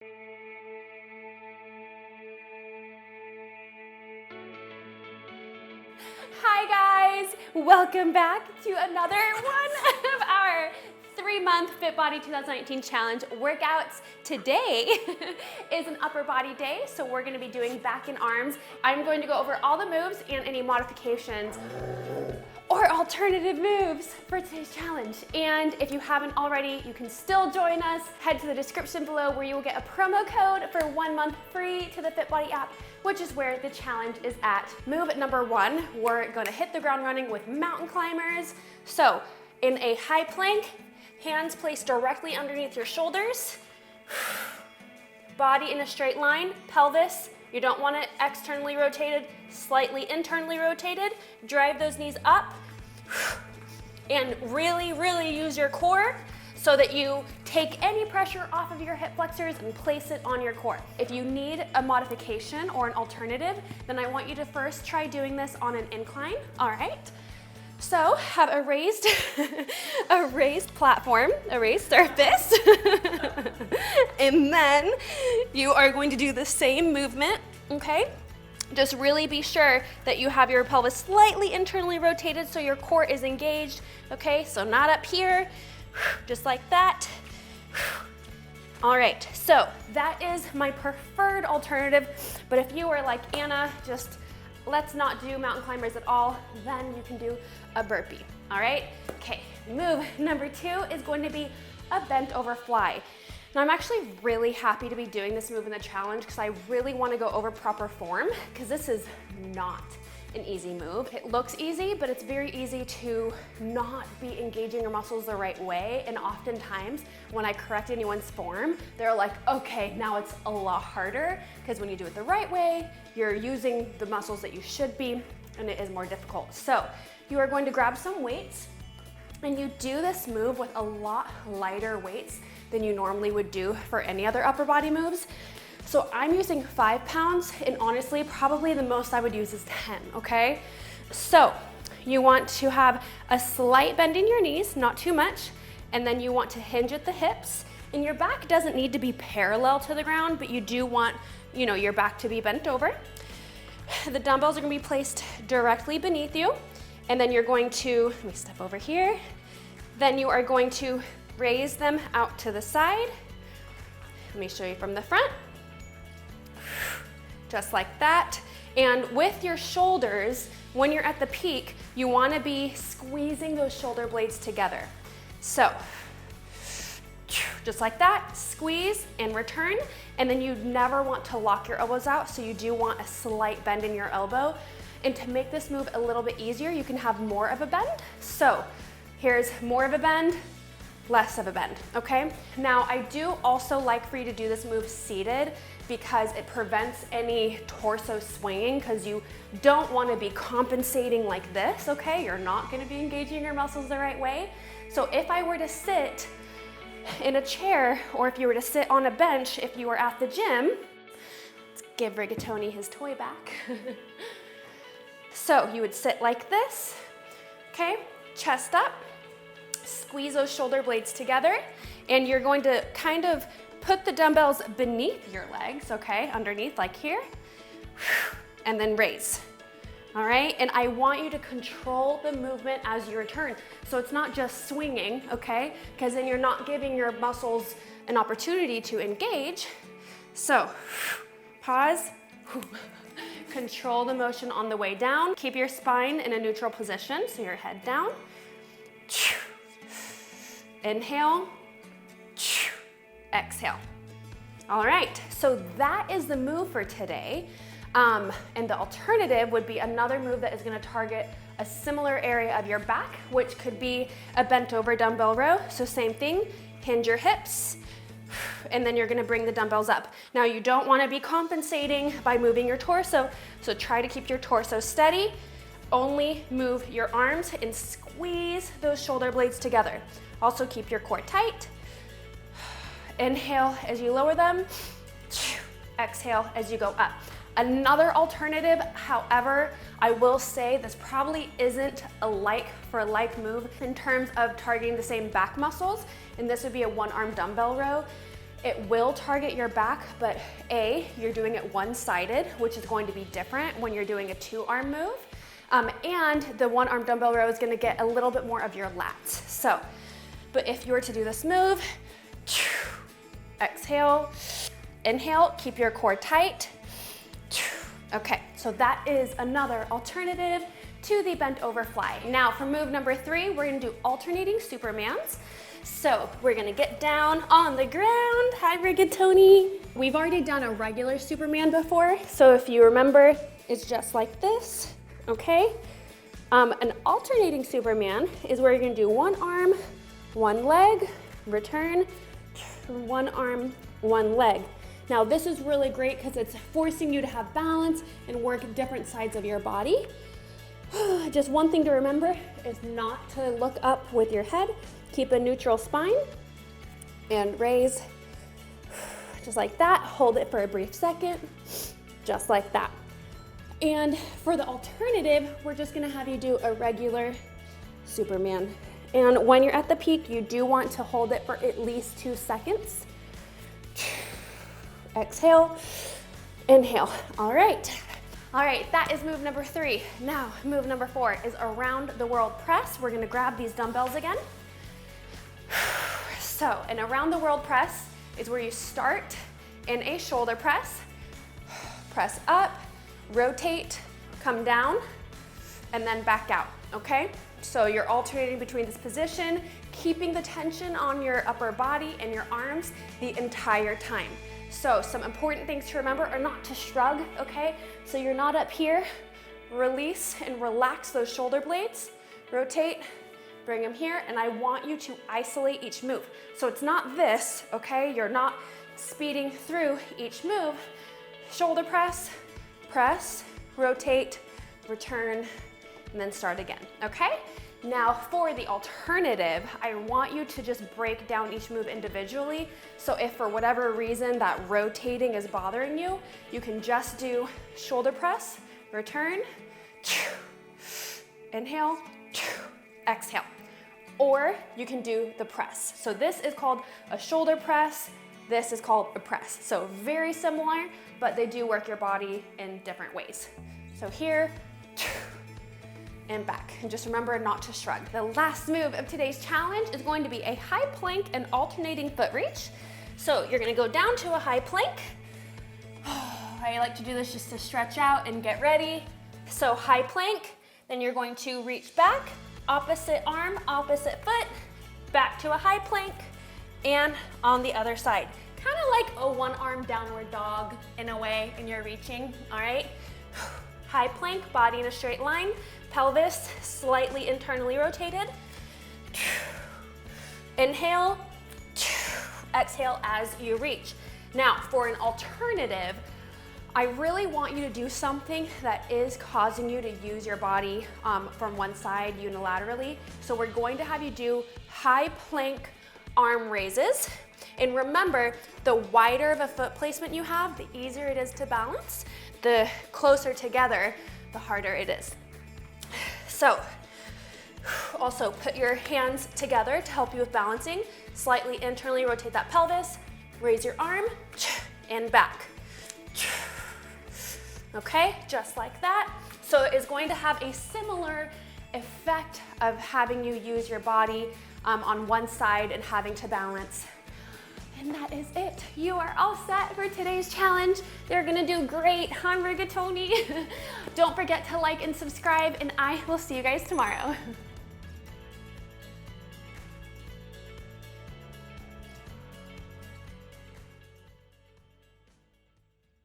Hi guys, welcome back to another one of our 3-month Fit Body 2019 Challenge workouts. Today is an upper body day, so we're going to be doing back and arms. I'm going to go over all the moves and any modifications or alternative moves for today's challenge. And if you haven't already, you can still join us. Head to the description below where you will get a promo code for 1 month free to the Fit Body app, which is where the challenge is at. Move number 1, we're gonna hit the ground running with mountain climbers. So in a high plank, hands placed directly underneath your shoulders, body in a straight line, pelvis, you don't want it externally rotated, slightly internally rotated. Drive those knees up and really, really use your core so that you take any pressure off of your hip flexors and place it on your core. If you need a modification or an alternative, then I want you to first try doing this on an incline. All right. So have a raised platform, a raised surface, and then you are going to do the same movement, okay? Just really be sure that you have your pelvis slightly internally rotated so your core is engaged, okay? So not up here, just like that. All right, so that is my preferred alternative, but if you are like Anna, just let's not do mountain climbers at all, then you can do a burpee, all right? Okay, move number 2 is going to be a bent over fly. Now I'm actually really happy to be doing this move in the challenge because I really want to go over proper form because this is not an easy move. It looks easy, but it's very easy to not be engaging your muscles the right way. And oftentimes when I correct anyone's form, they're like, okay, now it's a lot harder because when you do it the right way, you're using the muscles that you should be, and it is more difficult. So you are going to grab some weights and you do this move with a lot lighter weights than you normally would do for any other upper body moves. So I'm using 5 pounds, and honestly, probably the most I would use is 10, okay? So you want to have a slight bend in your knees, not too much, and then you want to hinge at the hips, and your back doesn't need to be parallel to the ground, but you do want, your back to be bent over. The dumbbells are gonna be placed directly beneath you, and then you're going to, let me step over here, then you are going to raise them out to the side. Let me show you from the front. Just like that. And with your shoulders, when you're at the peak, you want to be squeezing those shoulder blades together. So just like that, squeeze and return. And then you never want to lock your elbows out, so you do want a slight bend in your elbow. And to make this move a little bit easier, you can have more of a bend. So here's more of a bend, less of a bend, okay? Now I do also like for you to do this move seated because it prevents any torso swinging, because you don't want to be compensating like this, okay? You're not going to be engaging your muscles the right way. So if I were to sit in a chair, or if you were to sit on a bench, if you were at the gym, let's give Rigatoni his toy back. So you would sit like this, okay? Chest up, squeeze those shoulder blades together, and you're going to kind of put the dumbbells beneath your legs, okay, underneath like here, and then raise, all right? And I want you to control the movement as you return. So it's not just swinging, okay? Because then you're not giving your muscles an opportunity to engage. So pause, control the motion on the way down. Keep your spine in a neutral position, so your head down. Inhale, exhale. All right, so that is the move for today. And the alternative would be another move that is gonna target a similar area of your back, which could be a bent over dumbbell row. So same thing, hinge your hips, and then you're gonna bring the dumbbells up. Now you don't wanna be compensating by moving your torso, so try to keep your torso steady. Only move your arms and squeeze those shoulder blades together. Also keep your core tight. Inhale as you lower them. Exhale as you go up. Another alternative, however, I will say this probably isn't a like for like move in terms of targeting the same back muscles, and this would be a 1-arm dumbbell row. It will target your back, but you're doing it one-sided, which is going to be different when you're doing a 2-arm move. And the 1-arm dumbbell row is gonna get a little bit more of your lats. So, but if you were to do this move, exhale, inhale, keep your core tight. Okay, so that is another alternative to the bent over fly. Now for move number 3, we're gonna do alternating Supermans. So we're gonna get down on the ground. Hi, Rigatoni. We've already done a regular Superman before, so if you remember, it's just like this, okay? An alternating Superman is where you're gonna do 1 arm, 1 leg, return, 1 arm, 1 leg. Now this is really great because it's forcing you to have balance and work different sides of your body. Just one thing to remember is not to look up with your head. Keep a neutral spine and raise just like that. Hold it for a brief second, just like that. And for the alternative, we're just gonna have you do a regular Superman. And when you're at the peak, you do want to hold it for at least 2 seconds. Exhale, inhale. All right, that is move number 3. Now, move number 4 is around the world press. We're gonna grab these dumbbells again. So, an around the world press is where you start in a shoulder press, press up, rotate, come down, and then back out, okay? So you're alternating between this position, keeping the tension on your upper body and your arms the entire time. So some important things to remember are not to shrug, okay? So you're not up here. Release and relax those shoulder blades. Rotate, bring them here, and I want you to isolate each move. So it's not this, okay? You're not speeding through each move. Shoulder press, press, rotate, return, and then start again, okay? Now for the alternative, I want you to just break down each move individually. So if for whatever reason that rotating is bothering you, you can just do shoulder press, return, inhale, exhale. Or you can do the press. So this is called a shoulder press, this is called a press. So very similar, but they do work your body in different ways. So here, and back. And just remember not to shrug. The last move of today's challenge is going to be a high plank and alternating foot reach. So you're gonna go down to a high plank. I like to do this just to stretch out and get ready. So high plank, then you're going to reach back, opposite arm, opposite foot, back to a high plank, and on the other side. Kind of like a 1-arm downward dog in a way, and you're reaching, all right? High plank, body in a straight line, pelvis slightly internally rotated. Inhale, exhale as you reach. Now, for an alternative, I really want you to do something that is causing you to use your body from one side unilaterally. So we're going to have you do high plank arm raises. And remember, the wider of a foot placement you have, the easier it is to balance. The closer together, the harder it is. So, also put your hands together to help you with balancing. Slightly internally rotate that pelvis, raise your arm, and back. Okay, just like that. So it is going to have a similar effect of having you use your body on one side and having to balance. And that is it. You are all set for today's challenge. You're gonna do great. I'm Rigatoni. Don't forget to like and subscribe, and I will see you guys tomorrow.